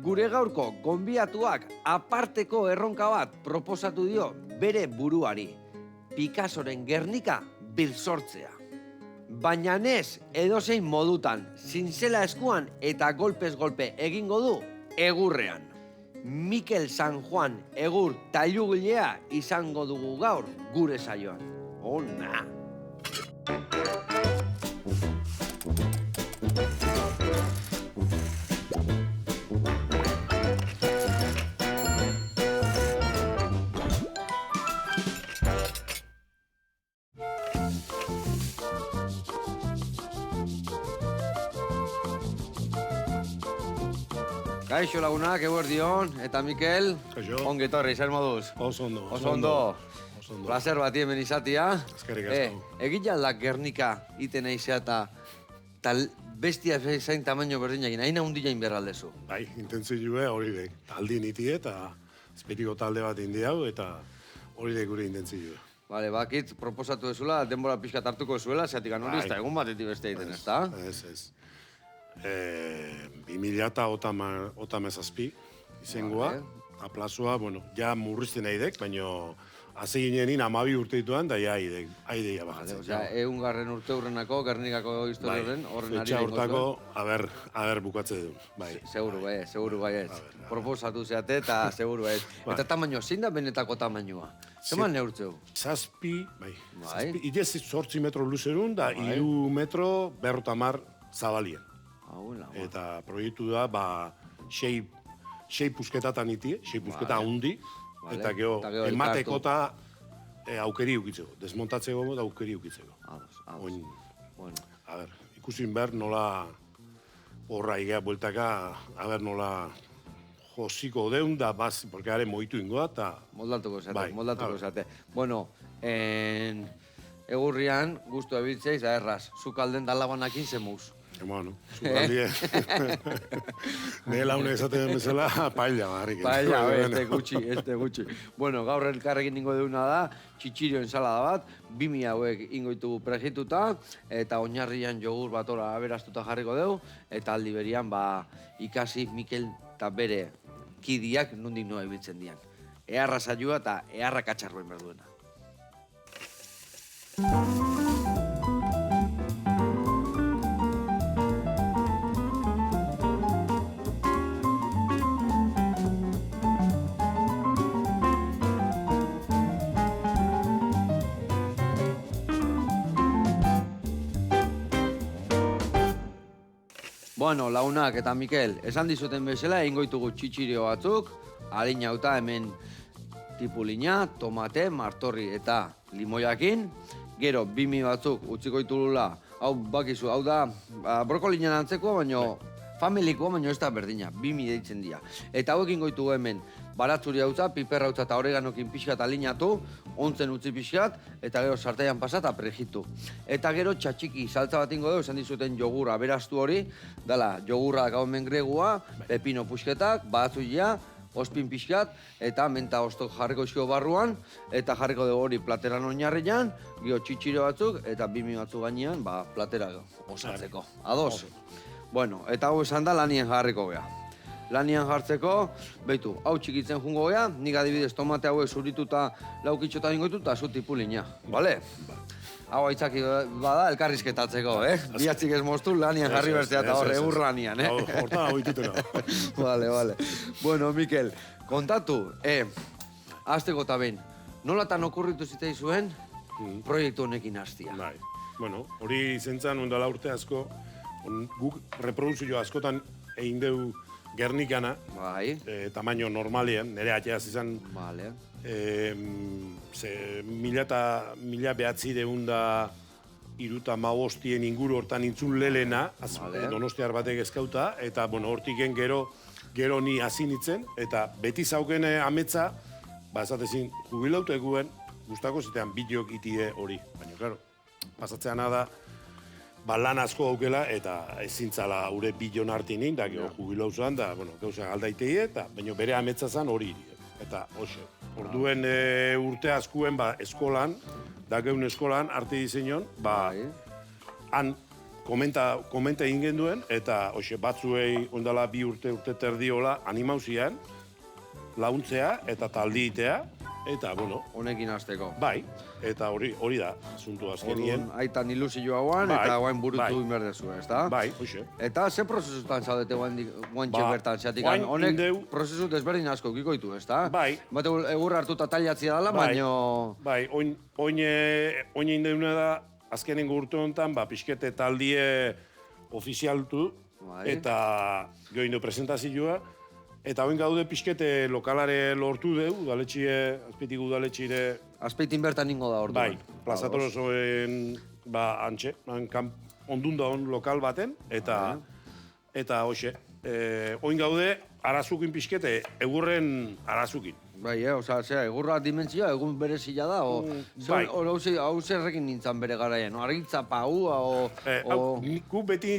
Gure gaurko gonbidatuak aparteko erronka bat proposatu dio bere buruari. Picassoren Gernika birsortzea. Baina ez edozein modutan, zintzela eskuan eta golpez golpe egingo du egurrean. Mikel San Juan egur tailugilea izango dugu gaur gure saioan. Ona! Kaixo lagunak, eguerdion, eta Mikel, ongi etorri, zer moduz? Oso ondo. Oso ondo. Placer bat hemen izatia. Eskerrik asko. Egin jaldak Gernika iten eizea eta bestia zain tamaino berdinakin, hain handia inberraldezu. Bai, intentzioa hori de. Taldi nitie eta espetiko talde bat indi hau eta hori de gure intentzioa. Bale, bakit proposatu ezula, denbora pixka hartuko ezuela, zeatik hori ez da egun batetik beste egiten, ez da? Ez. 2017 izengua, aplazua, ja murrizten aidek, baina haze ginenin 12 urte dituan, da ja aideia bajatzen. Osea, 100. urte hurrenako, Gernikako historioren, horren ari fetxa hortako, aber bukatze du. Bai. Seguru bai ez. Proposatu zeate eta seguru bai ez. Eta tamaino, zein da benetako tamainoa? Zeman neurtzeu? Zazpi, idez 8 metro luzerun, da 3 metro 50 zabalien. Eta proiektu da, 6 pusketatan itie, 6 pusketa hundi, eta gero emateko eta aukeri ukitzeko, desmontatzeko da aukeri ukitzeko. Ikusin behar nola horra igea bueltaka, nola josiko deun da, porque are moitu ingoa, eta... Moldatuko zate. Bueno, egurrian, guztu ebitzeiz, da erraz, zukalden dalagonakin zemuz. Bueno, zukaldie. Nire laune esaten bezala, paella barrik. Paella, este gutxi. Bueno, gaur elkarrekin ingo deuna da, txitxirio ensalada bat, 2000 hauek ingoitu pregituta, eta oinarrian jogur batora aberastuta jarriko deu, eta aldi berian, ikasi Mikel eta bere kidiak nondik noa ibiltzen dian. Eharra saioa eta eharra katxarroen berduena. Bueno, launak eta Mikel, esan dizuten bezala, ingoitugu txitxirio batzuk, harina hauta hemen tipulina, tomate, martorri eta limoiakin, gero 2000 batzuk utziko ditulula, hau bakizu, hau da brokolinen antzeko, baina familikoa, baina ez da berdina, 2000 deitzen dira. Eta hauek ingoitugu hemen, baratzuri hautza, piperra hautza eta oreganokin pixkat alinatu, ontzen utzi pixkat, eta gero sartaian pasa eta prejitu. Eta gero txatxiki saltza bat ingo dugu, esan dizuten jogurra berastu hori, dala, jogurra gaumen gregua, pepino puxketak, batzuia, ospin pixkat, eta menta ostok jarriko izkio barruan, eta jarriko dugu hori plateran oinarrian, gero txitxiro batzuk, eta 2000 batzuk gainean, platera osatzeko. Ados? Bueno, eta hau esan da lanien jarriko geha. Lanian jartzeko, behitu, hau txikitzen jungo geha, nik adibidez tomate hauek zurituta laukitxotan ingoitu eta zu tipulina, bale? Hau aitzaki bada elkarrizketatzeko, Biatzik ez moztu lanian jarri bertzea eta horre eur lanian, Horta hau itutena. Bale. Bueno, Mikel, kontatu, azteko eta behin, nolatan okurritu zitai zuen proiektu honekin hastia? Bai, bueno, hori zentzan ondala urte asko, guk reproduzio askotan egin dugu Gernikana, tamaino normalean, nire atxeaz izan, mila behatzi deunda iruta maostien inguru hortan intzun lelena, donostiar batek ezkauta, eta hortiken gero ni hasi nintzen, eta beti zauken ametsa, esatezin, jubilautu eguen, guztako zitean bideok itie hori. Baina, klaro, pasatzeana da, lan asko daukela, eta ezintzala ure bilion hartinin, da jubilau zuen, da, gauza aldaitei, eta baina bere ametsa zan hori. Eta, hoxe, orduen urte askuen eskolan, da geun eskolan, arte diseinon, han komenta egin genduen, eta hoxe, batzuei ondala 2 urte terdiola animauzian, launtzea eta taldiitea, eta, bueno... Honekin hasteko. Bai, eta hori da, asuntu azkenien. Orduan, aitan ilusio hauan, eta guain burutu inberdezu, ezta? Bai, hoxe. Eta ze prozesutan zaudete guantxe bertan, zeatik, honek prozesu desberdin asko kikoitu, ezta? Bai. Bate egurra hartuta tailatzia dela, baino... Bai, oin indeuna da, azkenengo urte honetan, pixkete taldie ofizialtu, eta geho indo presentazioa, eta oin gaude pixkete lokalare lortu deu, azpeitik udaletxire... Azpeitin bertan ningo da orduan. Bai, Plaza Tolosoen, antxe, ondun da on lokal baten, eta hoxe, oin gaude arazukin pixkete, egurren arazukin. Bai, osea, egurra dimentsioa, egun berezila da, hau zerrekin nintzen bere garaian, argitza pau, Gu beti,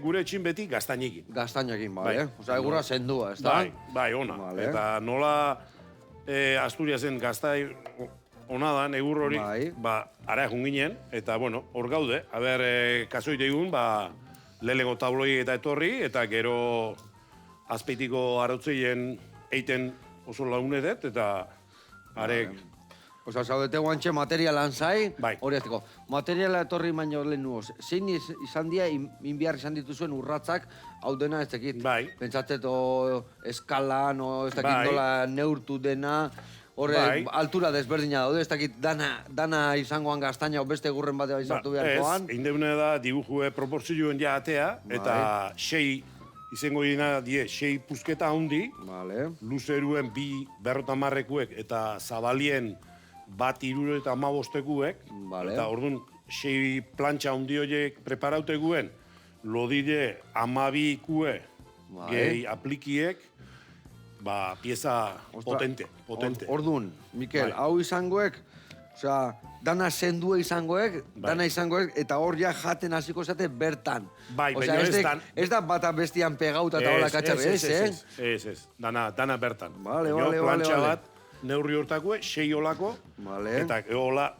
gure etxin beti, gaztainekin. Gaztainekin, bai, osea, egurra zendua, ez da? Bai, ona. Eta nola Asturiasen gaztai ona da, egur hori, ara egun ginen, eta, bueno, hor gaude, kasoite egun, lehenengo tabloi eta etorri, eta gero azpeitiko arautzeien eiten oso launedet, eta arek... Osa, zaudete guantxe materialan zai, hori azteko. Materiala etorri baino lehen nuoz. Zein izan dia, inbiar izan dituzuen urratzak, hau dena ez dakit. Pentsatzet, eskalan, ez dakit dola neurtu dena, horre, altura desberdina daude, ez dakit dana izangoan gaztaina, o beste gurren batea izartu beharkoan. Ez, indeune da, dibujue proporzioen ja atea, eta 6 izango dina die 6 puzketa handi, luzeruen 2 berrotamarrekuek eta zabalien 1,75-ekuek, eta orduan 6 plantxa handi horiek preparauteguen, lodide 12 gehi aplikiek, pieza potente. Orduan, Mikel, hau izangoek, osea, dana zendua izangoek, eta hor ja jaten hasiko zate bertan. Bai, baina ez da bata bestian pegauta eta hola katxarri, ez, dana bertan. Vale. Plantxa bat, neurri hortakue, 6 olako, eta hola,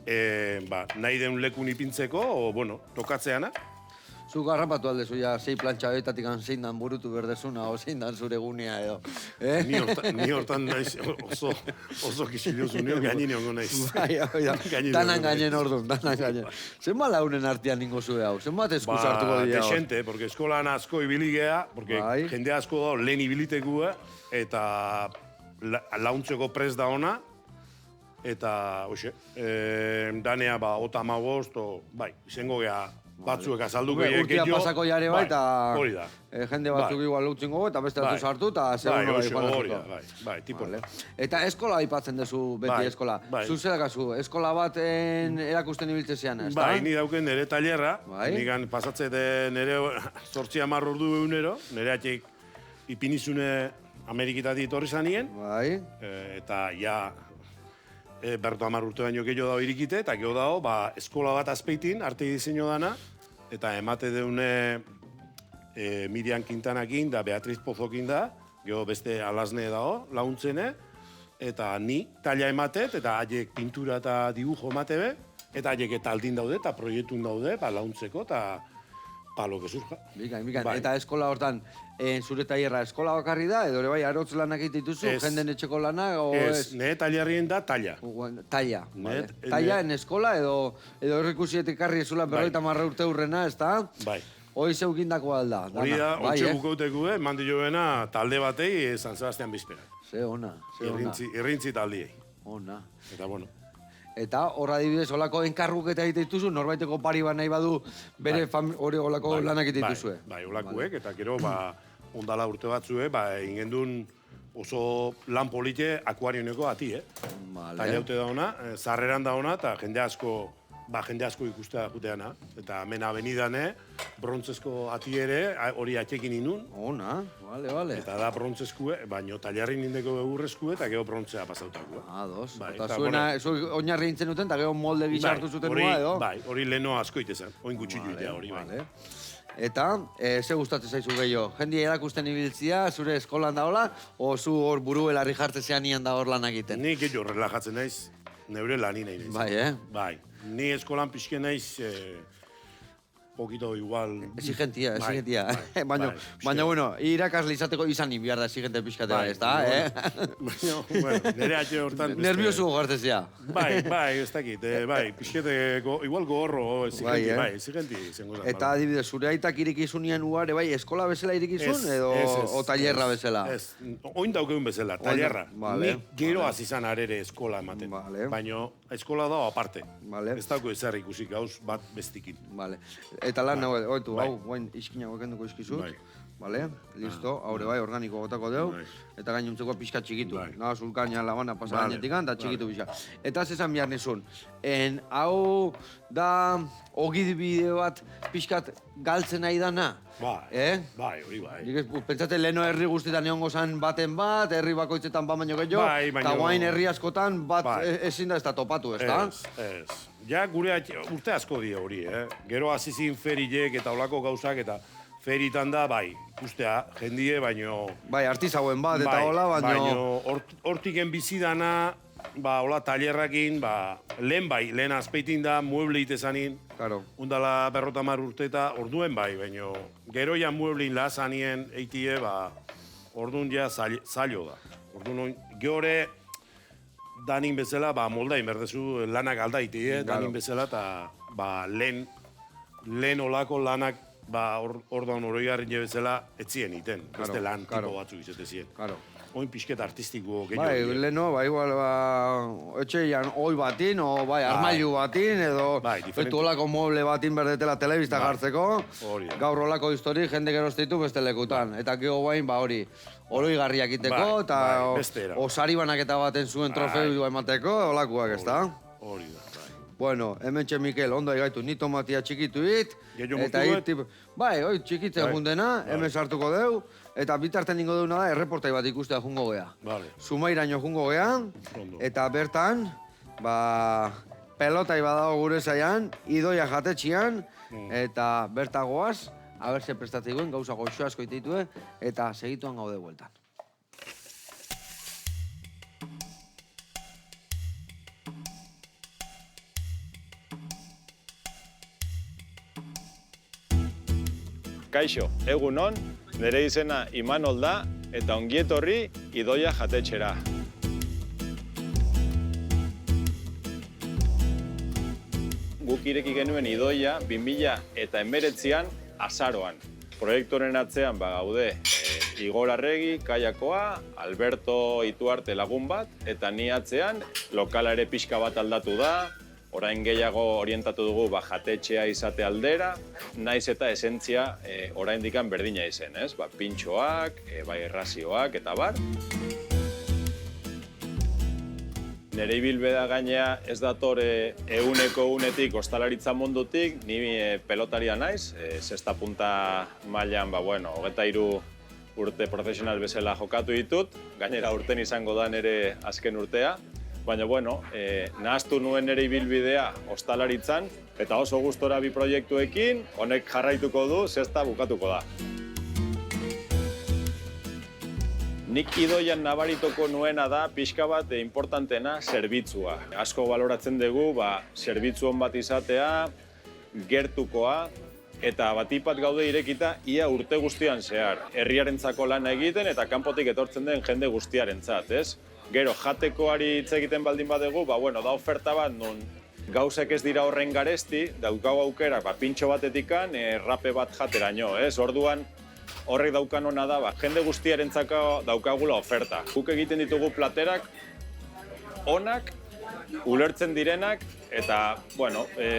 nahi den lekun ipintzeko, tokatzeana. Zu garrapatu aldezu ja 6 plantxa horietatik zein dan burutu berdezuna, o zein dan zure gunea edo. Ni hortan naiz oso kixiliozu nio, gainin ongo naiz. Danan gainen orduan, danan gainen. Zenbat launen artean ningo zue hau? Zenbat eskuz hartuko dira hor? Desente, porque eskolan asko ibili geha, porque jende asko da lehen ibilitekua, eta launtzeko prest da ona, eta, hoxe, danea 35, izango geha, batzuek azalduko egin urtia pasako jare bai, eta hori da. Jende batzuk igual lautzen gogo, eta beste datu sartu, eta segun hori bai, tipo. Eta eskola aipatzen duzu beti eskola. Zuzerakazu, eskola baten erakusten ibiltzen zean, ez da? Bai, ni dauken nire tailerra, nigan pasatzete nire 8-10 ordu egunero, nire atxik ipinizune Amerikitatik etorri zanien, eta ja berto 10 urte baino gehiago dago irikite, eta gehiago dago, eskola bat azpeitin, arte diseño dana, eta emate deune Miriam Quintanakin da Beatriz Pozokin da, gehiago beste alazne dago, launtzene, eta ni taila ematet, eta haiek pintura eta dibujo emate be, eta haiek eta aldin daude, eta proiektun daude, launtzeko, eta palo que surja. Bikain. Eta eskola hortan, zure tailerra eskola bakarri da, edo ere bai, arotz lanak dituzu, jenden etxeko lana, o ez? Nire tailerrien da taila. Taila, bale. Taila en eskola, edo errekusietik karri ezula 50 urte urrena, ez da? Bai. Hoi zeukindako alda. Hori da, hotxe bukauteku, mandi joena talde batei San Sebastian bizpera. Ze ona. Irrintzi taldiei. Ona. Eta bueno. Eta hor adibidez, olako enkarguk eta egite dituzu, norbaiteko pari bat nahi badu, bere hori olako lanak egite dituzue. Bai, olakuek, eta gero, ondala urte batzue, ingendun oso lan polite akuarioneko ati, Tailaute da ona, zarreran da ona, eta jende asko ikustea juteana. Eta hemen abenidane, brontzezko ati ere, hori atxekin inun. Ona, bale. Eta da brontzezkue, baino tailarrin nindeko egurrezkue, eta gero brontzea pasautakua. Dos. Eta zuena, oinarri intzen duten, eta gero molde gizartu zuten nua, edo? Bai, hori leheno asko itezan, oin gutxi juitea hori, bai. Eta, ze gustatzen zaizu gehiago? Jendi erakusten ibiltzia, zure eskolan da hola, o zu hor buru belarri jartzean ian da hor lan egiten? Nik gehiago relajatzen naiz, neure lani nahi naiz. Bai, Bai, ni eskolan pixke naiz, poquito igual... Exigentia. Bai, Baina, bueno, irakasle izateko izan behar da exigente pixkatera, ez da, Baina, bueno, nire atxe hortan... Nerviosu gogartezea. Bai, ez dakit, bai, pixkete, igual gogorro, exigenti izango zen. Eta adibidez, zure aitak irikizunian uare, bai, eskola bezala irikizun, edo o tailerra bezala? Ez, oin daukeun bezala, tailerra. Nik gero azizan arere eskola ematen. Baina, eskola dago aparte. Ez dauko ezer ikusi gauz bat bestikin. Eta lan, oitu, hau, guain iskina guakenduko iskizut. Vale, listo, haure bai, organiko gotako deu, eta gainuntzeko pixka txikitu. Zulkaina labana pasa gainetikan, eta txikitu pixka. Eta zezan behar nizun, hau da ogibide bat pixkat galtzen nahi dana? Bai, hori bai. Pentsate leheno herri guztietan egongo zan baten bat, herri bakoitzetan bat baino gehiago, eta guain herri askotan bat ezin da ez da topatu, ez da? Ez. Ja, gure urte asko die hori, Gero azizin ferilek eta olako gauzak eta feritan da, bai, ustea, jendie, baino... Bai, artizauen bat eta hola, baino... Hortiken bizidana, hola, tailerrakin, lehen azpeitin da, mueble itezanin, undala 50 urte eta orduen bai, baino, gero ja mueblein lazanien eitie, ordun ja zailo da. Ordun, geore, danin bezala, moldain berdezu lanak alda itie, danin bezala, eta lehen olako lanak, orduan oroigarrin bezala etzien iten, beste lan tipo batzuk izetezien. Oin pixket artistiko gehiago. Bai, leheno, igual, etxeian oi batin, o armailu batin, edo etu olako mueble batin berdetela telebista gartzeko, gaur olako histori jende geroztitu beste lekutan. Eta gero guain, hori, oroigarriak iteko, eta osari banaketa baten zuen trofeu emateko, olakoak, ez da? Hori da. Bueno, hemen txe Mikel, ondo egaitu, ni tomatia txikitu hit. Eta bai, hoi, txikitzea jundena, hemen sartuko deu. Eta bitarten ningo deuna da, erreportai bat ikustea jungo gea. Zumairaino jungo gea, eta bertan, pelotai badago gure zaian, idoia jatetxian, eta bertagoaz, haberse prestatzei gauza goxo asko iteitue, eta segituan gaude bueltan. Kaixo, egunon, nire izena Imanol da, eta ongietorri idoia jatetxera. Guk ireki genuen idoia 2019an azaroan. Proiektuaren atzean gaude Igor Arregi, Kaiakoa, Alberto Ituarte lagun bat, eta ni atzean lokala ere pixka bat aldatu da, orain gehiago orientatu dugu jatetxea izate aldera, naiz eta esentzia orain dikan berdina izen, ez? Pintxoak, errazioak eta bar. Nere ibilbeda gainea ez datore eguneko unetik ostalaritza mundutik, ni pelotaria naiz, sexta punta mailan, 23 urte profesional bezala jokatu ditut, gainera urten izango da nere azken urtea. Baina, nahaztu nuen nire ibilbidea ostalaritzan, eta oso gustora bi proiektuekin, honek jarraituko du, sexta bukatuko da. Nik idoian nabarituko nuena da, pixka bat importantena, zerbitzua. Asko baloratzen dugu, zerbitzu hon bat izatea, gertukoa, eta batipat gaude irekita, ia urte guztian zehar. Herriarentzako lan egiten eta kanpotik etortzen den jende guztiarentzat, ez? Gero, jatekoari hitz egiten baldin badegu, da oferta bat, non gauzek ez dira horren garesti, daukau aukera, pintxo batetikan, rape bat jateraino, ez? Orduan, horrek daukan hona da, jende guztiarentzako daukagula oferta. Guk egiten ditugu platerak, onak, ulertzen direnak, eta,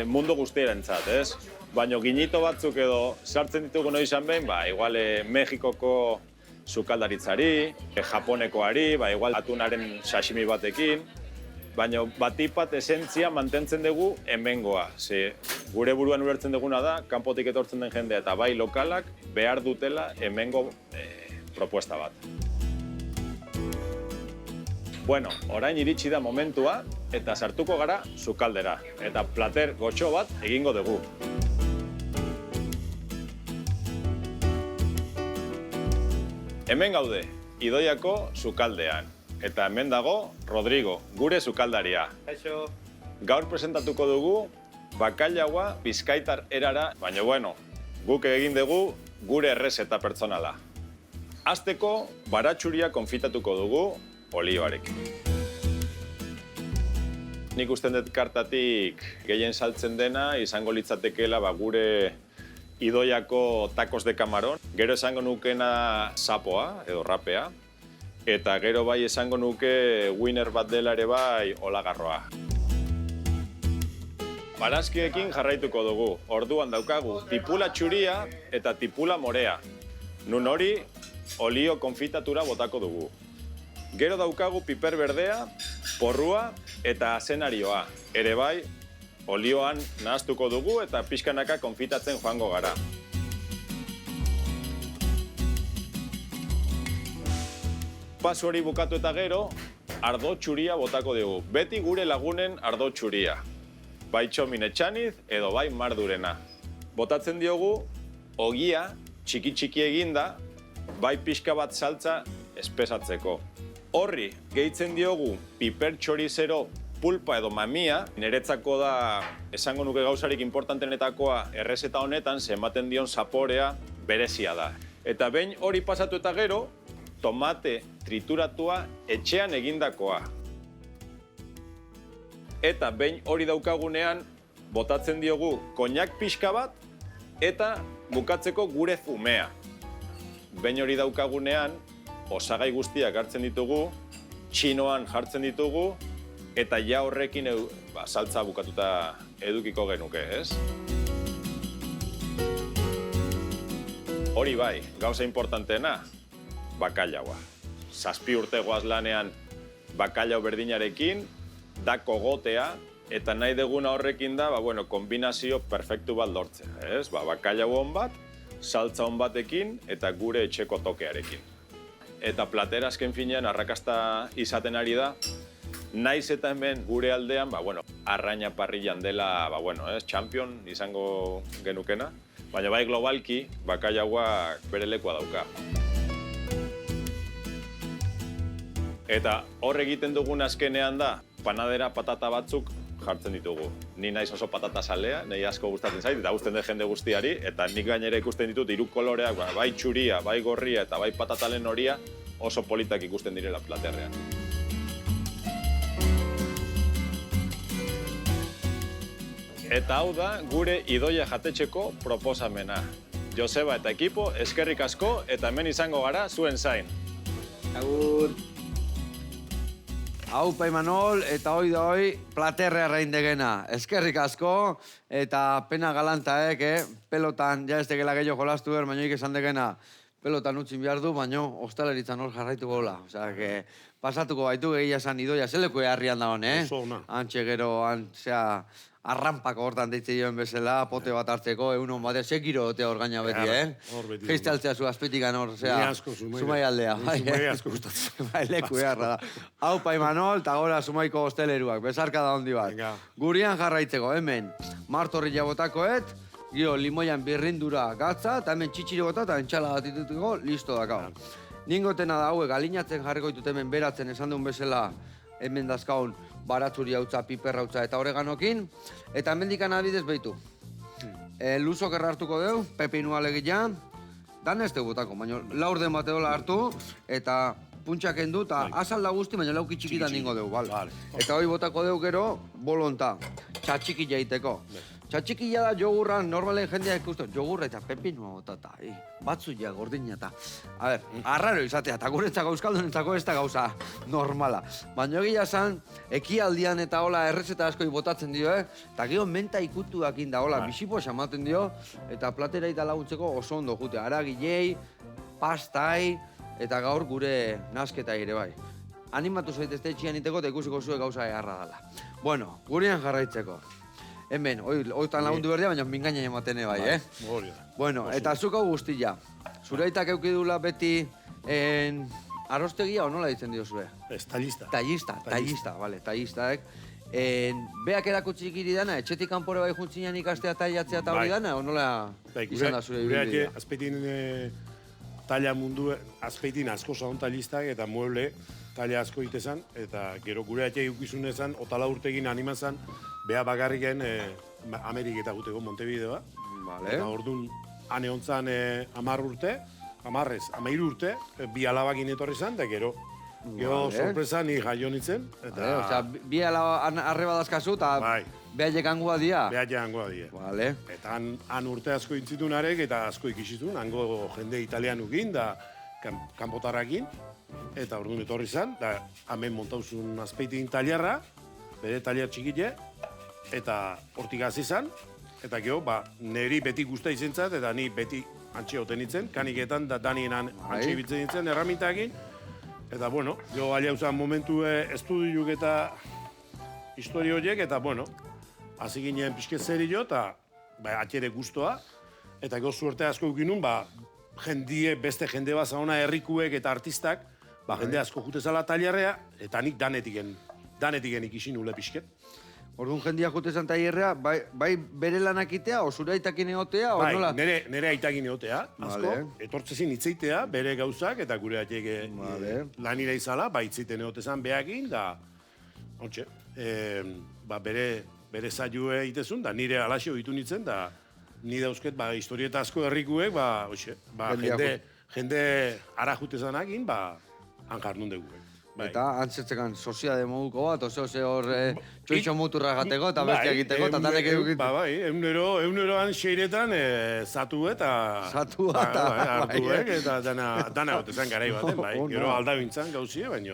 mundu guztiarentzat, ez? Baina ginito batzuk edo sartzen ditugu noiz behin, igual Mexikoko sukaldaritzari, japonekoari, igual atunaren sashimi batekin, baina batipat esentzia mantentzen dugu hemengoa. Gure buruan ulertzen duguna da, kanpotik etortzen den jendea eta bai lokalak behar dutela hemengo propuesta bat. Orain iritsi da momentua eta sartuko gara sukaldera. Eta plater gotxo bat egingo dugu. Hemen gaude, Idoiako sukaldean. Eta hemen dago Rodrigo, gure sukaldaria. Kaixo. Gaur presentatuko dugu bakailaua bizkaitar erara, baina bueno, guk egin dugu gure errezeta pertsonala. Hasteko, baratxuria konfitatuko dugu olioarekin. Nik usten dut kartatik gehien saltzen dena, izango litzatekeela gure idoiako tacos de camarón. Gero esango nukena sapoa, edo rapea. Eta gero bai esango nuke winner bat dela ere bai olagarroa. Barazkiekin jarraituko dugu. Orduan daukagu tipula txuria eta tipula morea. Nun hori olio konfitatura botako dugu. Gero daukagu piper berdea, porrua eta azenarioa. Ere bai, olioan nahaztuko dugu eta pixkanaka konfitatzen joango gara. Pasu hori bukatu eta gero, ardo txuria botako dugu. Beti gure lagunen ardo txuria. Bai txomin etxaniz edo bai mardurena. Botatzen diogu, ogia txiki-txiki eginda, bai pixka bat saltza espesatzeko. Horri, gehitzen diogu piper txorizero pulpa edo mamia, niretzako da, esango nuke gauzarik importantenetakoa errezeta honetan, ematen dion zaporea berezia da. Eta behin hori pasatu eta gero, tomate trituratua etxean egindakoa. Eta behin hori daukagunean, botatzen diogu koinak pixka bat, eta bukatzeko gure zumea. Behin hori daukagunean, osagai guztiak hartzen ditugu, txinoan jartzen ditugu, eta ja horrekin saltza bukatuta edukiko genuke, ez? Hori bai, gauza importanteena, bakailaua. 7 urte goaz lanean bakailau berdinarekin, da kogotea, eta nahi deguna horrekin da, kombinazio perfektu bat lortzea, ez? Bakailau hon bat, saltza hon batekin, eta gure etxeko tokearekin. Eta platera azken finean arrakasta izaten ari da, naiz eta hemen gure aldean, arraina parrillan dela, champion izango genukena, baina bai globalki, bakailaua bere lekua dauka. Eta hor egiten dugun azkenean da, panadera patata batzuk jartzen ditugu. Ni naiz oso patata salea, nahi asko gustatzen zait, eta gusten dut jende guztiari, eta nik gainera ikusten ditut 3 koloreak, bai txuria, bai gorria eta bai patatalen horia, oso politak ikusten direla platerrean. Eta hau da gure idoia jatetxeko proposamena. Joseba eta ekipo, eskerrik asko, eta hemen izango gara zuen zain. Agur. Aupa Imanol, eta hoi da hoi, platerrea reindegena. Eskerrik asko, eta pena galantaek, pelotan, ja ez tegela gehiago jolastu baina esan degena, pelotan utzin behar du, baina ostaleritzan hor jarraituko gola. Osea, pasatuko baitu gehiago esan idoia, zeleko harrian da hon, Oso ona. Antxe gero, arrampako hortan deitze dioen bezala, pote bat hartzeko, egunon batea, sekiro dotea hor gaina beti, Hor beti. Geizte altzea zu azpetikan hor, Sumai aldea. Sumai asko gustatzen. Bai, leku beharra da. Aupa Imanol, eta gora Sumaiko hosteleruak, bezarka da hondi bat. Gurian jarraitzeko, hemen, martorri jabotakoet, gio limoian birrindura gatza, eta hemen txitxiri bota eta entxala bat ditutiko, listo dakau. Ningotena da hauek, alinatzen jarriko ditut hemen beratzen esan duen bezala, hemen dazkaun baratzuri hautza, piperra hautza eta oreganokin, eta hemendikan adibidez behitu. Luzok errartuko deu, pepinua legila, dan ez botako, baina laurden bat edola hartu, eta puntxak endu, eta azal da guzti, baina lauki txikitan ningo deu, bale. Eta hori botako deu gero, bolonta, txatxiki jaiteko. Txatxikila da jogurra, normalen jendea ikusten, jogurra eta pepinua botata, batzu ja gordina eta, a ber, arraro izatea, eta guretzako euskaldunentzako ez da gauza normala. Baina egia zan, ekialdian eta hola errezeta askoi botatzen dio, eta gero menta ikutuakin da, hola, bisipo ematen dio, eta platera eta laguntzeko oso ondo jute, aragilei, pastai, eta gaur gure nasketai ere bai. Animatu zaitezte etxian iteko, eta ikusiko zuen gauza eharra dela. Bueno, gurean jarraitzeko. Hemen, hoitan lagundu berdea, baina mingaina ematen bai, Bueno, eta zuk hau guztia. Zure aitak eukidula beti arrostegia o nola ditzen diozue? Ez, tallista. Tallista, bale, tallistaek. Beak erakutsi ikiri dana, etxetik kanpore bai juntzinean ikastea tallatzea eta hori dana, o nola izan da zure ibilbidea? Azpeitin talla mundu, azpeitin asko zaun tallistak eta mueble talla asko itezan, eta gero gure atxe eukizunezan, otala urtegin animazan, beha bakarriken Ameriketa guteko Montevideoa. Vale. Eta orduan, ane hontzan 10 urte, 13 urte, bi alabakin etorri zan, da gero sorpresa ni jaio nintzen. Vale, osea, bi arreba dazkazu eta Bai. behaiek hangoa dia. Beha hangoa die. Vale. Eta han urte asko intzitun arek eta asko ikisitun, hango jende italianukin da kanpotarrakin. Eta orduan etorri zan, da hemen montauzun azpeitin tailerra, bere tailer txikile, eta hortik hasi zan, eta gero, neri beti guzta izentzat, eta ni beti antxe hoten nintzen, kaniketan da danienan antxe ibiltzen nintzen erramintakin. Eta, bueno, gero alia uzan momentu estudiuk eta historio horiek, eta, bueno, hasi ginen pixket zerio, eta atxere guztoa, eta gero suerte asko ukinun, beste jende bat zaona herrikuek eta artistak, jende asko jutezala tailerrea, eta nik danetiken ikisin ule pixket. Orduan jendia jutezan tailerrea, bai bere lanakitea, o zure aitakin egotea, o nola? Nere aitakin egotea, asko, etortzezin hitzeitea, bere gauzak, eta gure atiek lanira izala, hitzeiten egotezan behakin, da, ontxe, bere zaiue itezun, da nire alaxio ditu nintzen, da, ni dauzket, historieta asko herrikuek, jende ara jutezanak han jardun dugu. Eta antzertzekan soziade moduko bat, oso hor txoitxo muturra gateko eta bestia egiteko, eta tanek edukitu. Eguneroan seiretan zatu eta... Zatua eta... Hartuek eta dana gotezan garai baten, bai. Gero aldabintzan gauzie, baina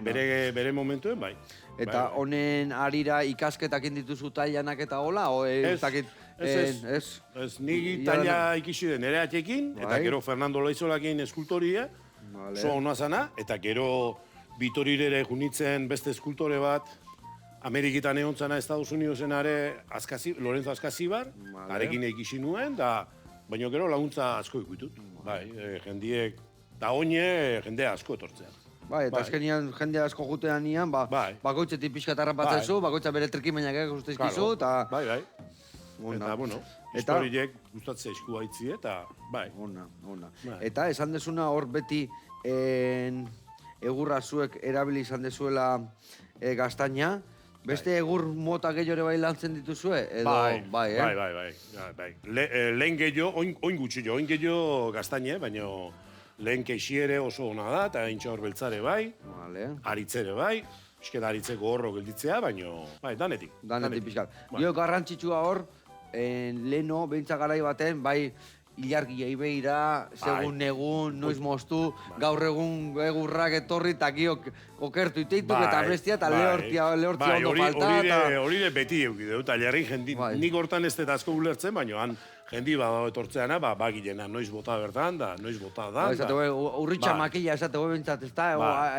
bere momentuen, bai. Eta honen arira ikasketak dituzu tailanak eta hola? Ez, nigi taila ikisi den ere atxekin, eta gero Fernando Loizolakin eskultoria, zo hona zana, eta gero Bitorirere junitzen beste eskultore bat, Amerikitan egon zana Estados Unidesen Lorenzo Azkazibar, arekin ikisi nuen, baina gero laguntza asko ikutut. Jendiek, da oine jende asko etortzea. Bai, eta azkenian jende asko jutean nian, bakoitzetik pixka tarrapatzezu, bakoitza bere trikimainak guztizkizu, eta... Bai. Eta, bueno, historiek gustatzea eskua itzi, eta, bai. Ona. Eta esan desuna hor beti egurra zuek erabili izan dezuela gaztaina, beste egur mota gehiore bai lantzen dituzue? Bai. Lehen gehiago, oin gutxi jo, oin gehiago gaztaina, baina lehen keixiere oso ona da, eta intxa hor beltzare bai, aritzere bai, pixket aritzeko horro gelditzea, baina, bai, danetik. Danetik pixkat. Gio garrantzitsua hor, leheno, behintza garai baten, bai, ilargia ibeira, segun egun, noiz moztu, gaur egun egurrak etorri, eta giok okertu iteituk, eta bestia, eta lehortia ondo falta. Hori beti eukide, eta jarri jendi, nik hortan ez dut asko ulertzen, baina han jendi bada etortzeana, bagilena, noiz bota bertan, da, noiz bota da. Urritxa makila esate bintzat, ez da,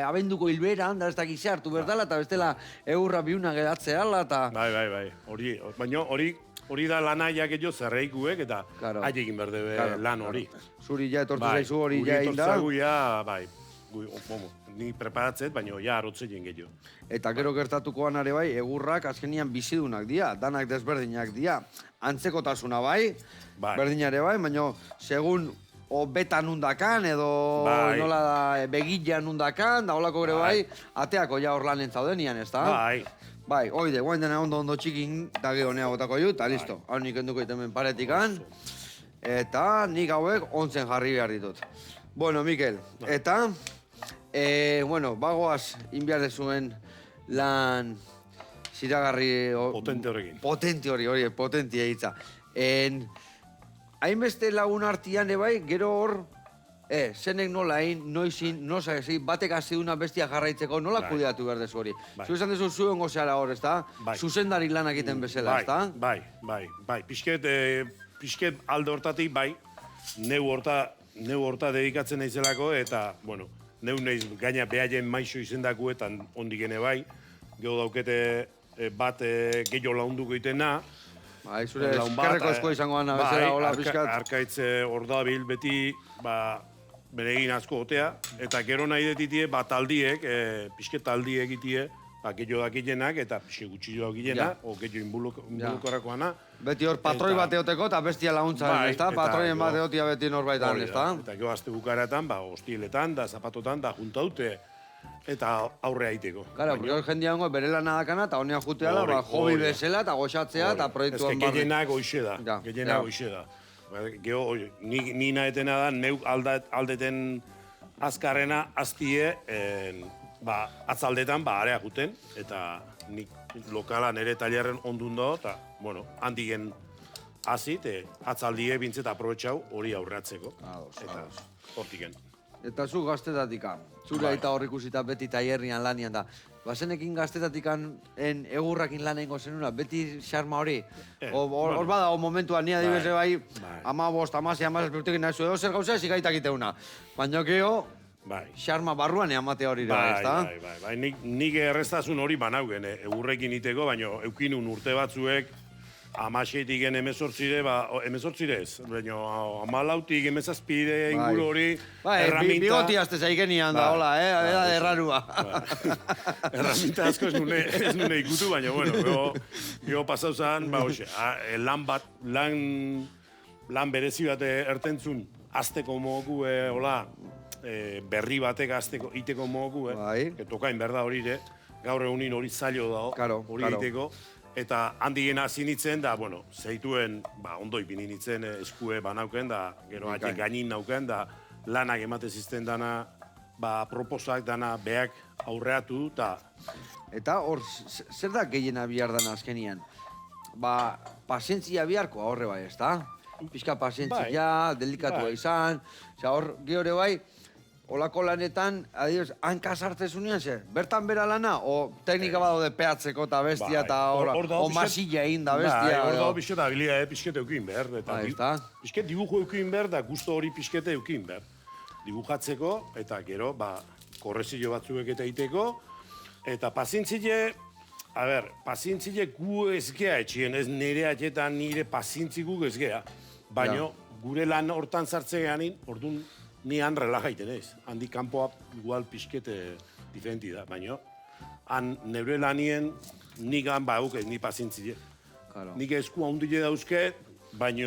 abenduko hilberan, da ez da gizia hartu berdala, eta bestela egurra biuna gedatzeala, eta... Bai, baina hori da lanaiak edo zerreikuek, eta haiekin berdebe lan hori. Zuri ja etortu zaizu hori ja egin da. Guri etortu zaigu, ni preparatzet, baina ja arotzeien gehiago. Eta gero gertatukoan ere bai, egurrak azkenian bizidunak dira, danak desberdinak dira. Antzekotasuna bai, berdinare bai, baina segun betan undakan, edo nola da begilla undakan, da holako gure bai, ateako ja hor lanen zaudenian, ez da? Bai, oide, guain dena ondo txikin, eta geho nea botako jut, eta listo. Hau nik enduko itemen paretikan, eta nik hauek ontzen jarri behar ditut. Bueno, Mikel, eta, bagoaz, inbiar dezuen lan ziragarri... Potente horrekin. Potente hori, potentia hitza. Hainbeste lagun artian ebai, gero hor, zenek nola egin, noizin, batek hasi una bestia jarraitzeko, nola kudeatu behar dezu hori. Zu esan dezu zuen gozeara hor, ez da? Zuzendari lan egiten bezala, ez da? Bai. Pisket alde hortatik, bai. Neu horta dedikatzen naizelako, eta, bueno, neu naiz gaina behaien maixo izendakuetan ondik ene bai. Gero daukete bat gehiago launduko itena. Bai, zure eskerreko eskoa izango gana bezala, hola, piskat. Arkaitz hor dabil beti, bere egin asko gotea, eta gero nahi detitie, taldiek, pisket taldiek itie, gehiago dakilenak, eta pisket gutxillo dakilenak, o gehiago inbulukorakoana. Beti hor patroi bat eoteko eta bestia laguntzaren, ez da? Patroien bat eotia beti norbaitan, ez da? Eta gero azte bukaratan, hostiletan, da zapatotan, da juntaute eta aurrea aiteko. Gara, porque hor jendia hongo bere lana dakana, eta honean juteala, hobi bezala, eta goxatzea, eta proiektuan barri. Ez que gehienak goixe da, Ja, gehienak ja. goixe da. Gero, ni nahetena da, neuk aldeten azkarrena aztie, atzaldetan area juten, eta nik lokala nire tailerren ondun da, eta, bueno, handigen azit, atzaldie bintzet aprobetxau hori aurreatzeko. Eta hortiken. Eta zu gaztetatika, zure aita hor ikusita beti tailerrian lanian da. Bazenekin gaztetatikan egurrakin lan egingo zenuna, beti xarma hori. Hor bada, momentuan, nia dibese bai, 15, 16, 17 urtekin nahi zu, edo zer gauza ez ikaitak iteuna. Baina geho, xarma barruan eamatea hori da, ez da? Bai, nik erreztasun hori banaugen, egurrekin iteko, baina eukinun urte batzuek, 16-tik 18-re, 18-re ez, baina 14-tik 17-re inguru hori, erraminta... Bigoti azte zaigenian da, hola, errarua. Erraminta asko ez nune ikutu, baina, bueno, gero pasau zan, lan berezi bat ertentzun, azteko mogu, hola, berri batek azteko iteko mogu, tokain berda hori, gaur egunin hori zailo da, hori iteko, eta handigena hasi nintzen, da, bueno, zeituen, ondo ipini nintzen eskue banauken, da, gero atek gainin nauken, da, lanak emate zizten dana, proposak dana beak aurreatu, Eta hor, zer da gehiena bihar dana azkenian? Pazientzia biharko horre bai, ez da? Pizka pazientzia, delikatua izan, hor, gehore bai, olako lanetan, adioz, hanka sartzezunean zer? Bertan bera lana, o teknika badaude peatzeko eta bestia, eta o masilla egin da bestia? Hor dago pixket habilidade pixket eukin behar. Pixket dibujo eukin behar, da gusto hori pixkete eukin behar. Dibujatzeko, eta gero, korrezio batzuek eta iteko, eta pazientzile, pazientzile gu ez gea etxien, ez nire atxetan nire pazientzi gu ez gea. Baina, gure lan hortan sartzeganin, orduan, ni han relajaiten ez. Handi kanpoa igual pixkete diferenti da, baina han neure lanien nik han ni pazientzile. Nik esku handile dauzke, baina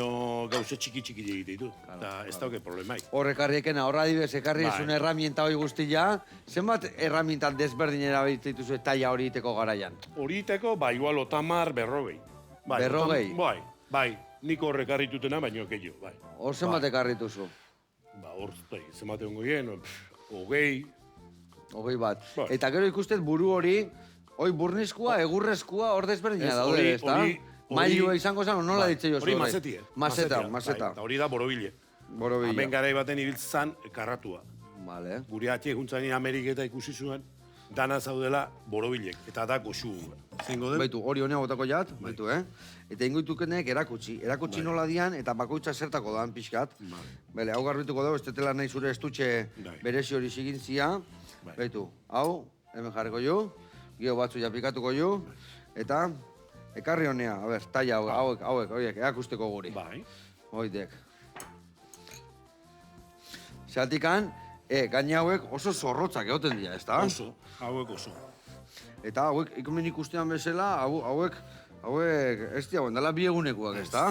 gauze txiki egite ditu. Eta ez dauke problemaik. Horrekarriekena, horra dibes, ekarri ezun erramienta hori guztia, zenbat erramientan desberdin erabiltzen dituzu taila hori iteko garaian? Hori iteko, igual 30, 40. 40? Bai, nik horrekarritutena, baina gehiago, bai. Hor zenbat ekarrituzu? Hor, zemate hongo hien, 20. 20 bat. Eta gero ikustet buru hori, hoi burnizkua, egurrezkua, hor desberdina daude, ez da? Mailua izango zen, nola ditze jozu? Hori mazetia. Mazeta. Eta hori da borobile. Hemen garai baten ibiltzan karratua. Gure atxe eguntzani Ameriketa ikusi zuen, dana zaudela borobilek, eta da goxu. Baitu, hori honea botako jat, baitu, Eta ingoitukenek erakutsi nola dian, eta bakoitza zertako doan pixkat. Bele, hau garbituko dugu, ez tetela nahi zure estutxe berezi hori zigintzia. Baitu, hau, hemen jarriko jo, gio batzu japikatuko jo, eta ekarri honea, a ber, taia hauek, erakusteko guri. Hoitek. Zeratikan, gaina hauek oso zorrotzak egoten dira, ez da? Oso, hauek oso. Eta hauek, ikumen ikustean bezala, hauek, ez diagoen, dela bi egunekoak, ez da?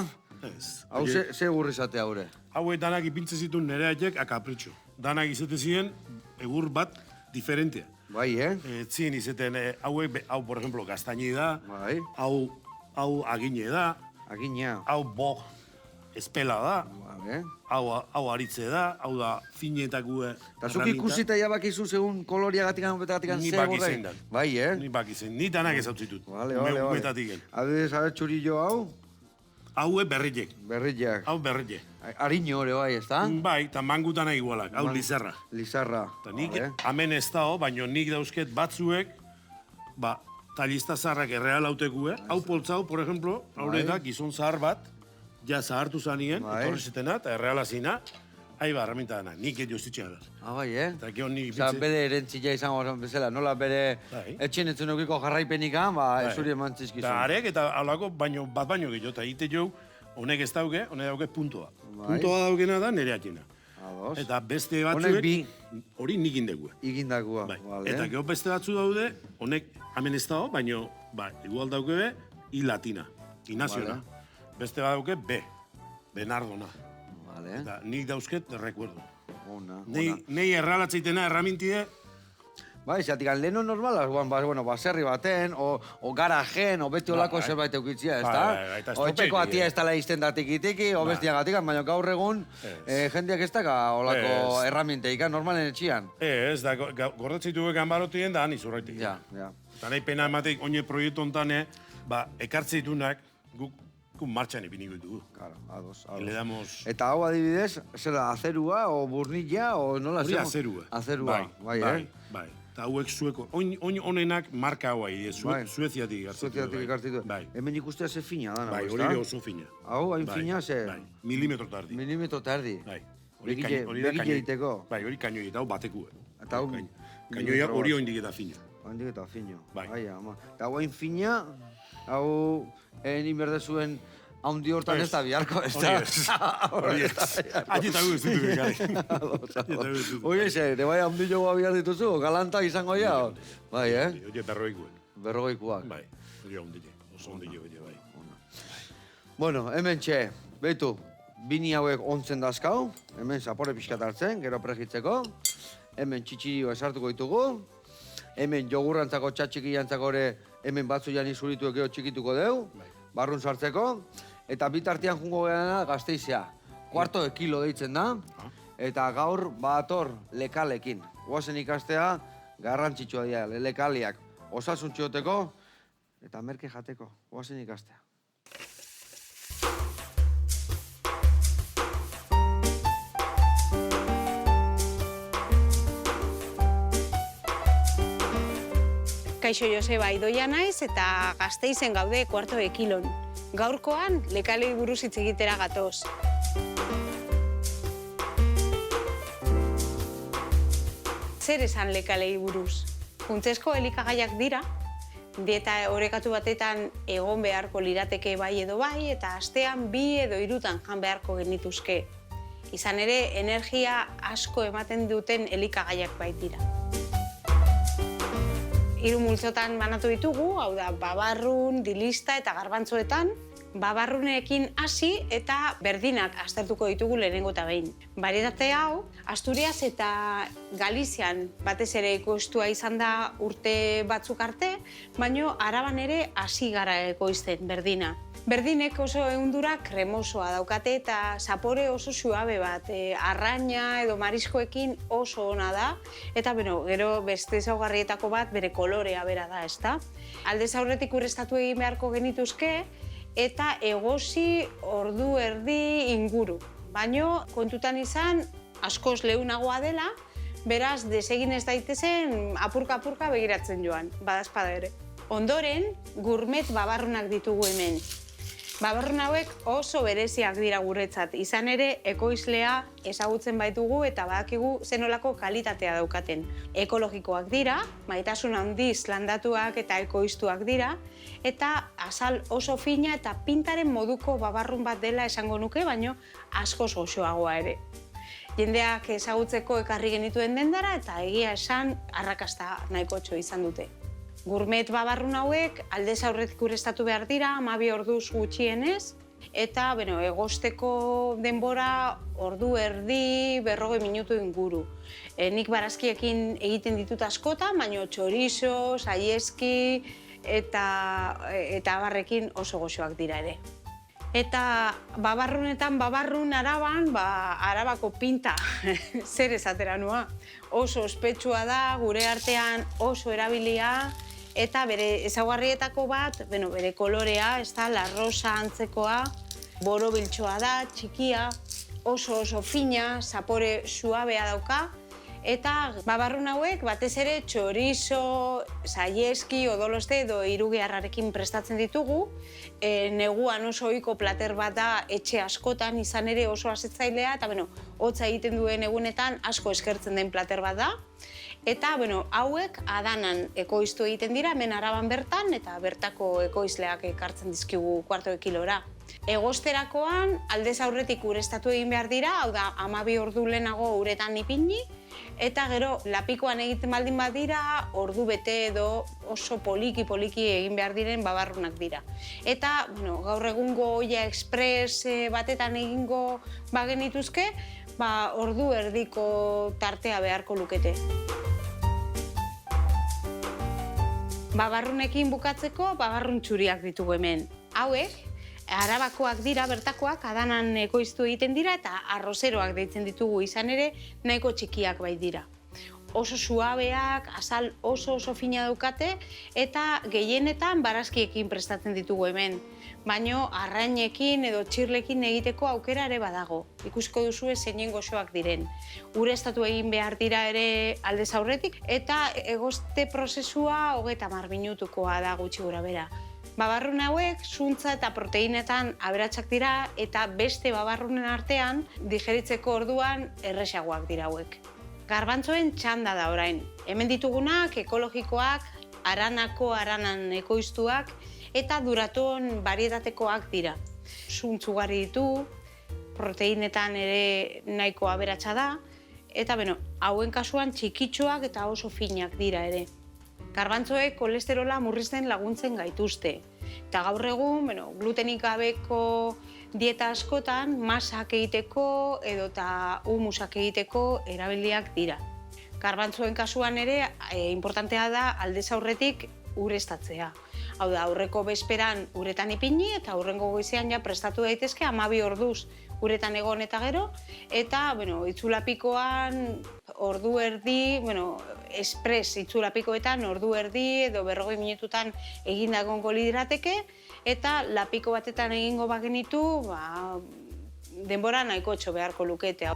Hau ze egurri zate haure? Hauek danak ipintze zituen nire haiek akapritxo. Danak izate ziren egur bat diferentea. Bai, Zien izaten, hau, por ejemplo, gaztaini da, hau agine da, hau bog espela da, hau aritze da, hau da finetako erramita. Eta zuk ikusita ja bakizu segun koloriagatik anopetagatik Ni bakizein da. Bai, Ni bakizein, ni danak ez hau zitut. Vale. Adibidez, txurillo hau? Hau berrilek. Berrilek. Hau berrilek. Ariño hori bai, ez da? Bai, eta mangutana igualak, hau lizarra. Lizarra. Eta nik hemen ez dago, baina nik dauzket batzuek, talista zaharrak erreal hauteku, Hau poltzau, por ejemplo, haure da, gizon zahar bat, ja zahartu zanien, etorrezetena, eta erreala zina, herramienta dana, nik edo zitxea da. Bai, Eta gero nik bitze. Osa, bere erentzila izango bezala, nola bere etxen etzen eukiko jarraipenikan, zuri eman zizkizu. Eta arek, eta alako bat baino gehiago, eta ite jo, honek ez dauke, honek dauke puntoa. Puntoa daukena da nire atxena. Eta beste batzuek, hori nik indekua. Ikindakua, Eta gero beste batzu daude, honek hemen ez dago, baino, igual dauke be, I latina, I naziona. Beste bat dauke B, Benardona. Eta nik dauzket recuerdo. Nei erralatzeitena erramintide, Bai, zeatik, leheno normala, bueno, baserri baten, o garajen, o beti olako zerbait eukitzia, ez da? eta O etxeko estoperi, atia ez dala izten datik-itiki, o bestiagatik, baina gaur egun, jendeak ez daka olako erramienteik, normalen etxian. Ez, da, gordetzen ditugu ganbarotien da, han izurraitik. Ja. Eta nahi pena emateik, oine proiektu ontan, ekartze ditunak, guk martxan ipiniko ditugu. Claro, ados. Le damos... Eta hau adibidez, zera, azerua, o burnilla, o nola Hori azerua. Azerua, bai. Eta hauek zueko, oin honenak marka hau ahi, Sueziatik hartzitu. Sueziatik hartzitu. Hemen ikustea ze fina da, bai, hori oso fina. Hau, hain fina, ze... Milimetro tardi. Milimetro tardi. Bai. Begile egiteko. Bai, hori kainoi, eta hau bateku. Eta hau... Kainoia hori oindik eta fina. Oindik eta fina. Bai. Eta hau hain fina, hau... Egin berdezuen... Haundi hortan ez da biharko, ez da? Hori ez. Agita gu ez ditu gari. Hori ez, bai haundi jogoa bihar dituzu, galanta izango ja? Bai, Hori berroikoen. Berroikoak. Bai, hori haundi oso haundi bai. Bueno, hemen txe, behitu, bini hauek ontzen dazkau, hemen zapore pixkat hartzen, gero pregitzeko, hemen txitxirio esartuko ditugu, hemen jogurrantzako txatxiki jantzako ere hemen batzu jani zuritu gero txikituko deu, barrun sartzeko, eta bitartian jungo gehiagena Gasteizea. Kuarto de kilo deitzen da, eta gaur bator lekalekin. Guazen ikastea garrantzitsua dira, lekaliak osasuntxioteko eta merke jateko. Guazen ikastea. Kaixo Joseba Idoia naiz eta Gasteizen gaude kuarto de kilon. Gaurkoan lekalei buruz hitz egitera gatoz. Zer esan lekalei buruz? Funtsezko elikagaiak dira, dieta orekatu batetan egon beharko lirateke bai edo bai, eta astean 2 edo 3 jan beharko genituzke. Izan ere, energia asko ematen duten elikagaiak baitira. 3 multzotan banatu ditugu, hau da, babarrun, dilista eta garbantzoetan. Babarrunekin hasi eta berdinak aztertuko ditugu lehenengo eta behin. Barietate hau, Asturias eta Galizian batez ere ekoiztua izan da urte batzuk arte, baino Araban ere hasi gara ekoizten berdina. Berdinek oso ehundura kremosoa daukate eta zapore oso suabe bat, arraina edo mariskoekin oso ona da, eta gero beste ezaugarrietako bat bere kolorea bera da, ezta? Aldez aurretik urreztatu egin beharko genituzke, eta egosi ordu erdi inguru. Baino kontutan izan askoz leunagoa dela, beraz desegin ez daitezen apurka-apurka begiratzen joan, badazpada ere. Ondoren, gourmet babarrunak ditugu hemen. Babarrun hauek oso bereziak dira guretzat, izan ere ekoizlea ezagutzen baitugu eta badakigu zenolako kalitatea daukaten. Ekologikoak dira, maitasun handiz landatuak eta ekoiztuak dira, eta azal oso fina eta pintaren moduko babarrun bat dela esango nuke, baino askoz goxoagoa ere. Jendeak ezagutzeko ekarri genituen dendara eta egia esan arrakasta nahikotxo izan dute. Gourmet babarrun hauek aldez aurretik urreztatu behar dira, 12 orduz gutxienez, eta egosteko denbora ordu erdi 40 minutu inguru. Nik barazkiekin egiten ditut askotan, baina txorizo, saieski eta abarrekin oso goxoak dira ere. Eta babarrunetan, babarrun Araban, Arabako pinta, zer esatera nua. Oso ospetsua da, gure artean oso erabilia, eta bere ezaugarrietako bat, bere kolorea, ez da, larrosa antzekoa, borobiltxoa da, txikia, oso fina, zapore suabea dauka, eta babarrun hauek batez ere txorizo, saieski, odoloste edo irugiarrarekin prestatzen ditugu. Neguan oso ohiko plater bat da etxe askotan izan ere oso asetzailea, eta hotza egiten duen egunetan asko eskertzen den plater bat da. Eta hauek adanan ekoiztu egiten dira, hemen Araban bertan, eta bertako ekoizleak ekartzen dizkigu kuarto de kilora. Egosterakoan aldez aurretik ureztatu egin behar dira, hau da 12 ordu lehenago uretan ipini, eta gero lapikoan egiten baldin badira, ordu bete edo oso poliki egin behar diren babarrunak dira. Eta gaur egungo Oia Express batetan egingo bagenituzke, ordu erdiko tartea beharko lukete. Babarrunekin bukatzeko babarrun txuriak ditugu hemen. Hauek, Arabakoak dira, bertakoak, Adanan ekoiztu egiten dira eta arrozeroak deitzen ditugu, izan ere nahiko txikiak bai dira. Oso suabeak, azal oso fina daukate eta gehienetan barazkiekin prestatzen ditugu hemen. Baina arrainekin edo txirlekin egiteko aukera ere badago. Ikusiko duzue zeinen goxoak diren. Ureztatu egin behar dira ere aldez aurretik eta egoste prozesua 30 minutukoa da gutxi gora bera. Babarrun hauek zuntza eta proteinetan aberatsak dira eta beste babarrunen artean digeritzeko orduan erresagoak dira hauek. Garbantzoen txanda da orain. Hemen ditugunak ekologikoak, Aranako Aranan ekoiztuak eta Duraton barietatekoak dira. Zuntz ugari ditu, proteinetan ere nahiko aberatsa da eta hauen kasuan txikitxoak eta oso finak dira ere. Garbantzoek kolesterola murrizten laguntzen gaituzte. Eta gaur egun, glutenik gabeko dieta askotan, masak egiteko edo eta humusak egiteko erabiliak dira. Garbantzoen kasuan ere, importantea da aldez aurretik ureztatzea. Hau da, aurreko bezperan uretan ipini eta aurrengo goizean ja prestatu daitezke 12 orduz uretan egon eta gero, eta itzulapikoan ordu erdi, espres itzulapikoetan ordu erdi edo 40 minututan eginda egongo lirateke, eta lapiko batetan egingo bagenitu, denbora nahiko txo beharko lukete.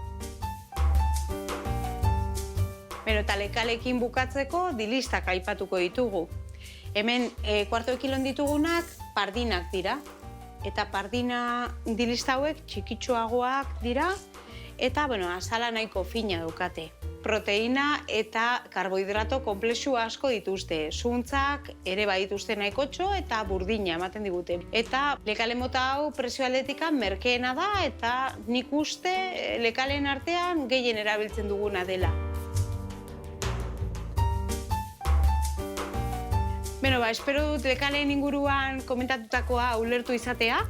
Eta lekalekin bukatzeko dilistak aipatuko ditugu. Hemen, kuarto kilon ditugunak pardinak dira. Eta pardina dilista hauek txikitsuagoak dira eta, azala nahiko fina daukate. Proteina eta karbohidrato konplexu asko dituzte. Zuntzak ere badituzte nahikotxo eta burdina ematen digute. Eta lekale mota hau presio aldetikan merkeena da eta nik uste lekalen artean gehien erabiltzen duguna dela. Espero dut lekaleen inguruan komentatutakoa ulertu izatea.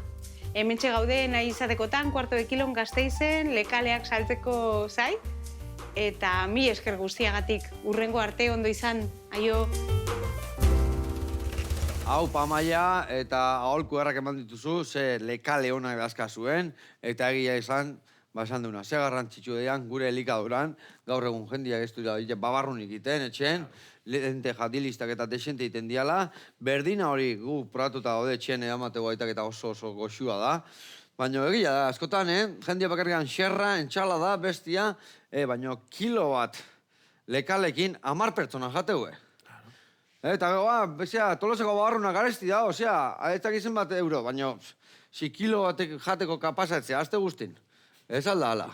Hementxe gaude nahi izatekotan, kuarto de kilon Gasteizen, lekaleak saltzeko zai. Eta mi esker guztiagatik, urrengo arte ondo izan, aio. Hau Pamaia eta aholku errak eman dituzu, ze lekale honak dazka zuen, eta egia izan, esan duna, ze garrantzitsu dean gure elikaduran, gaur egun jendia ez du babarrunik egiten, etxen, lente jadilistak eta desente egiten diala, berdina hori gu probatuta gaude etxen edamateko gaitak eta oso goxua da, baina egia da, askotan, jendia bakarrikan xerra, entxala da, bestia, baina kilo bat lekalekin 10 pertsona jateue. Eta gero, toloseko babarrunak garesti da, ez dakizen bat euro, baina si kilo batek jateko kapazatzea, azte guztin. Ez alda ala.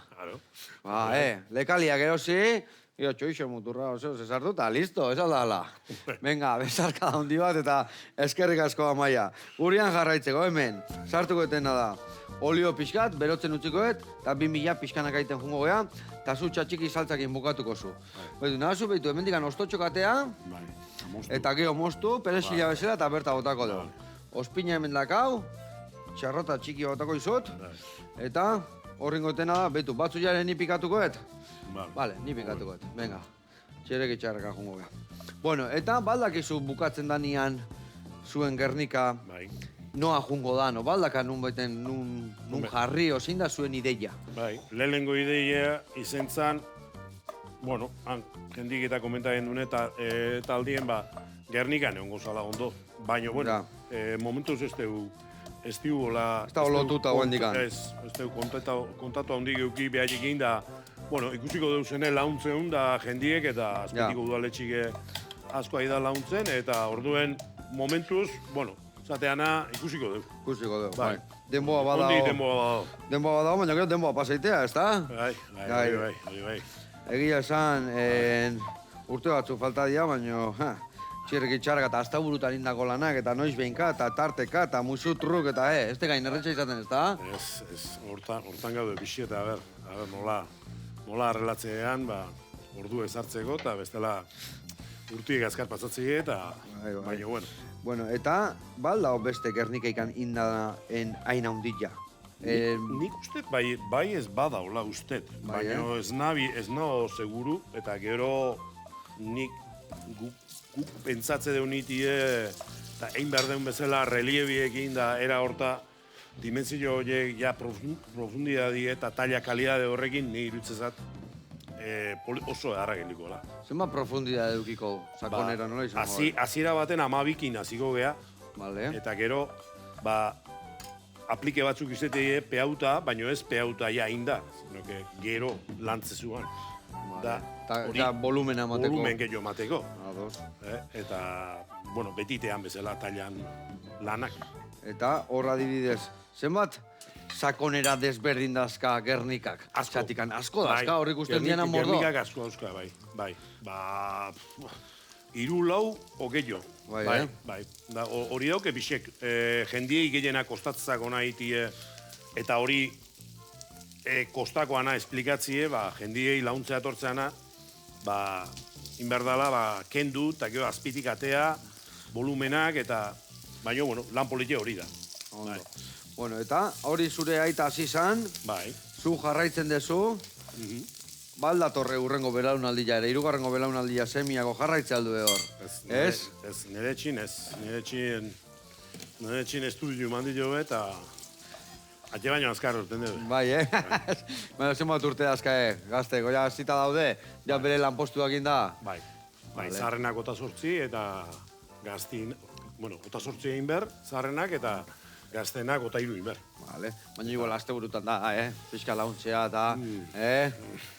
Lekaliak erosi, txoixo muturra, zesartu eta listo, ez alda ala. Venga, bezarka handi bat eta eskerrik asko Amaia. Gurian jarraitzeko hemen, sartuko etena da. Olio pixkat, berotzen utzikoet, eta 2000 pixkanak aiten jungo gea, eta zu txatxiki saltzakin bukatuko zu. Nahazu behitu, hemendikan ostotxokatea, eta geho moztu, peresila bezala eta berta botako dugu. Ospina hemen dakau, txarrota txiki botako izut, eta horrengo etena da, behitu, batzu jaren ni pikatukoet? Bale, ni pikatukoet, venga, txerek itxarraka jungo gea. Bueno, eta baldakizu bukatzen danian zuen Gernika, noa jungo da, no? Baldaka nun baiten, nun jarri, ozin da zuen ideia. Lehenengo ideia izen zan, jendik eta komentaren dune eta aldien, Gernikan egon gozala ondo. Baina, momentuz ez dugu, ez dugu hola... Ez da lotuta guen dikan. Ez dugu kontatu handik euki behatik egin da, ikusiko dugu zene launtzen da jendiek eta azpetiko udaletxik asko aida launtzen, eta orduen momentuz, zateana ikusiko dugu. Ikusiko dugu, bai. Denboa badao. Denboa badao, baina gero denboa pasaitea, ez da? Bai. Egia esan, urte batzu falta dira, baina txirrik itxarrak eta azta burutan indako lanak, eta noiz behinka, eta tarteka, eta musutruk, eta ez gain erretxa izaten, ez da? Ez, hortan gaude pixi eta, nola arrelatzean, ordu ezartzeko, eta bestela urtiek azkar pasatzea, eta baina, Bueno, eta balda beste Gernikaikan indadaen aina hundilla. Nik uste bai ez badaula uste, baina ez nago seguru, eta gero nik guk pentsatze deunitie, eta egin behar den bezala reliebiekin da era horta, dimensio horiek ja profundidadi eta talla kalidade horrekin ni irutzezat oso edarra geldikola. Zenbat profundidade edukiko sakonera nola izango? Hasiera baten 12 hasiko gea, Vale. eta gero, aplike batzuk izatea pehauta, baino ez pehauta ja inda, sino que gero lantzezuan. Da, Eta volumena emateko. Volumen gehiago emateko. Ados. Eta, bueno, betitean bezala tailan lanak. Eta hor adibidez, zenbat sakonera desberdin dazka Gernikak? Asko. Zatikan, asko dazka, hor ikusten diana mordo. Gernikak asko dauzka, bai. 3-4 o gehiago. Bai. Hori dauke bisek, jendiei gehienak kostatzako nahi eta hori kostakoana esplikatzie, jendiei launtzea tortzeana, inberdala, kendu, eta gero azpitik atea, volumenak, eta, baina, bueno, lan politia hori da. Ondo. Bueno, eta hori zure aita hasi zan, Bai. zu jarraitzen dezu, baldatorre urrengo belaunaldia ere, hirugarrengo belaunaldia semiago jarraitzea aldu hor. Ez? Ez, nire etxin estudio mandio eta atxe baino azkar urten dugu. Bai, Baina zenbat urte dazka, gazte, goia zita daude, ja bere lanpostuak inda. Bai, Vale. zaharrenak 8 eta gaztin, bueno, 8 egin behar, zaharrenak eta gaztenak 3 egin behar. Vale, baina igual aste burutan da, Pixka launtzea eta,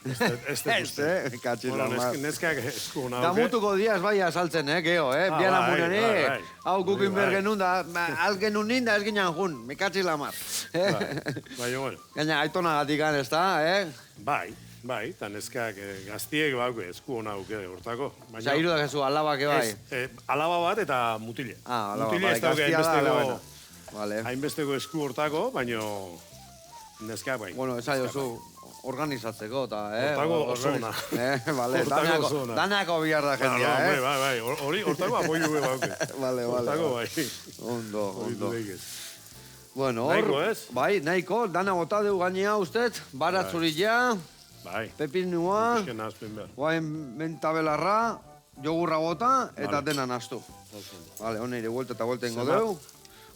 Ez te guzti. Katxin Bueno, normal. neskak esku hona Da mutuko diaz bai azaltzen, geho, Bian bai, amunen, bai. hau gukin Bai. bergenun da, az genuen ninda ez ginen jun, me katxiz lamar. Baina, bueno, Gaina, aitona gatikan ez da, bai, eta neskak gaztiek bauke esku hona auke hortako. Osa, hiru da jesu, alabak bai. Alaba bat eta mutile. Alaba, Mutile ez dauke gaztia da alabena. Vale. hainbesteko esku hortako, baina neskak bai. Bueno, esa jozu, organizatzeko, eta, Hortako oso ona. Vale, Hortako oso ona. danako bihar da jendia, Bai, hori hortako apoio be bauke. Vale. Hortako bai. Ondo. Dudek ez. Bueno, Nahiko, ez? Bai, nahiko, dana bota deu gainea ustez, baratzuri ja, Bai. pepinua, Pixken nazpen behar. guain mentabelarra, jogurra bota, eta Vale. dena nastu. Vale, honeire vuelta eta vuelta ingo Zenbat? deu.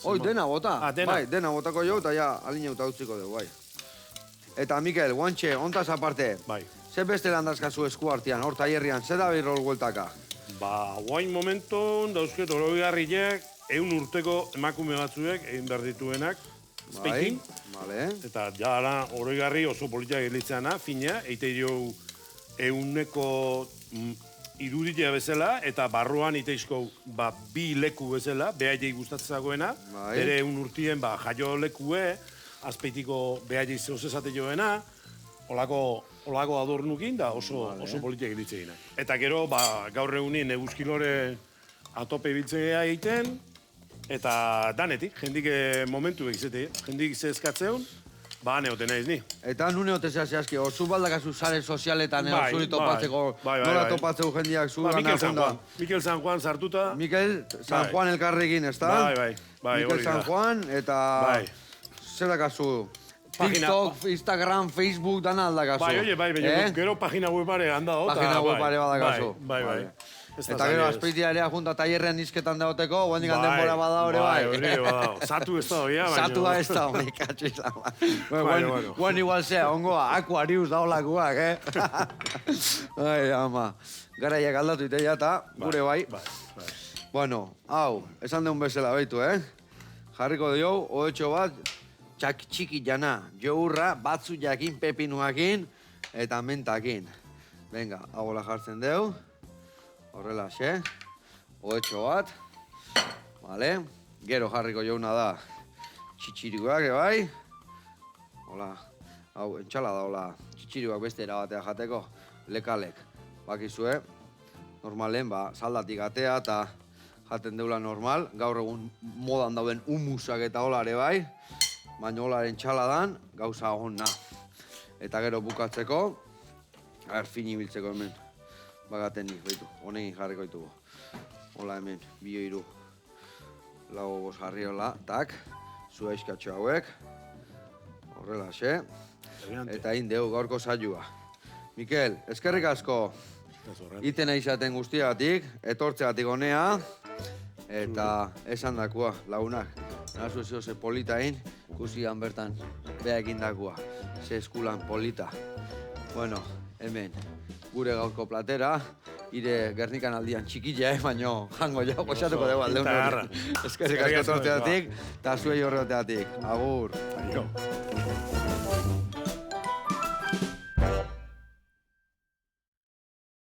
Oi, dena bota. Dena. Bai, dena botako jo, eta ja, alineuta utziko deu, bai. Eta, Mikel, guantxe, ontaz aparte, Bai. ze beste landazkazu esku artean, hor taierrian, ze da birrol gueltaka? Guain momenton dauzket oroigarriak 100 urteko emakume batzuek egin behar dituenak, speaking. Vale. Eta jara oroigarri oso politia gelitzeana, fina, eite dio 100eko iruditea bezala, eta barruan iteizko 2 leku bezala, behaiei gustatzeagoena, Bai. bere 100 urtien jaio lekue, azpeitiko behaiei zehoz joena, olako adornukin da oso politia gelitzeina. Eta gero, gaur egunin eguzkilore atope biltzea egiten, eta danetik, jendik momentu egizete, jendik zezkatzeun, neoten naiz ni. Eta nune ote zehazki, zu baldakazu sare sozialetan, Bai, zuri topatzeko, bai, nola bai. topatzeu jendiak zu gana Mikel San junda. Juan. Mikel San Juan sartuta. Mikel San Bai. Juan elkarrekin, ez da? Bai, Mikel hori da. San Juan, eta Bai. zer dakazu? Pagina- TikTok, Instagram, Facebook, dana aldakazu. Bai, gero pagina web pare handa dota. Pagina web pare badakazu. Bai. Vale. Ez da Eta gero, zaila ez. azpeitia ere junta taierrean izketan dauteko, guendik denbora bada hori bai. Hori badao. Zatu ez da hoia, baina. Satua ez da, hori katxiza. Bueno. Guen igual zea, ongoa, Aquarius da holakoak, Ai, ama. Garaiak aldatu iteia eta gure bai. Bueno, hau, esan deun bezala baitu, Jarriko dio, oetxo bat, txiki jana, jourra, batzu jakin, pepinuakin, eta mentakin. Venga, hau jartzen deu. Horrela, oetxo bat. Vale. Gero jarriko jauna da txitxiriguak, bai. Hola, hau, entxala da, hola, txitxiriguak beste erabatea jateko, lekalek. Bakizue, normalen, saldatik atea eta jaten deula normal. Gaur egun modan dauden humusak eta holare, bai. Baina holaren txaladan, gauza hona. Eta gero bukatzeko, fini biltzeko hemen. Bagaten nik, baitu, honegin jarriko ditugu. Hola hemen, 2, 3, 4 jarri hola, tak, zua izkatxo hauek. Horrela, Eta indeu gaurko saioa. Mikel, eskerrik asko. Iten izaten guztiagatik, etortzeagatik honea, eta esan dakoa, lagunak. Nazu zio ze politain, ikusian bertan, beha egindakua. Ze eskulan polita. Bueno, hemen, gure gaurko platera, ire Gernikan aldian txikila, baino jango jau, goxatuko dugu aldeun hori. Eskerrik asko etortzeagatik, eta zuei horreteatik. Agur. Aio.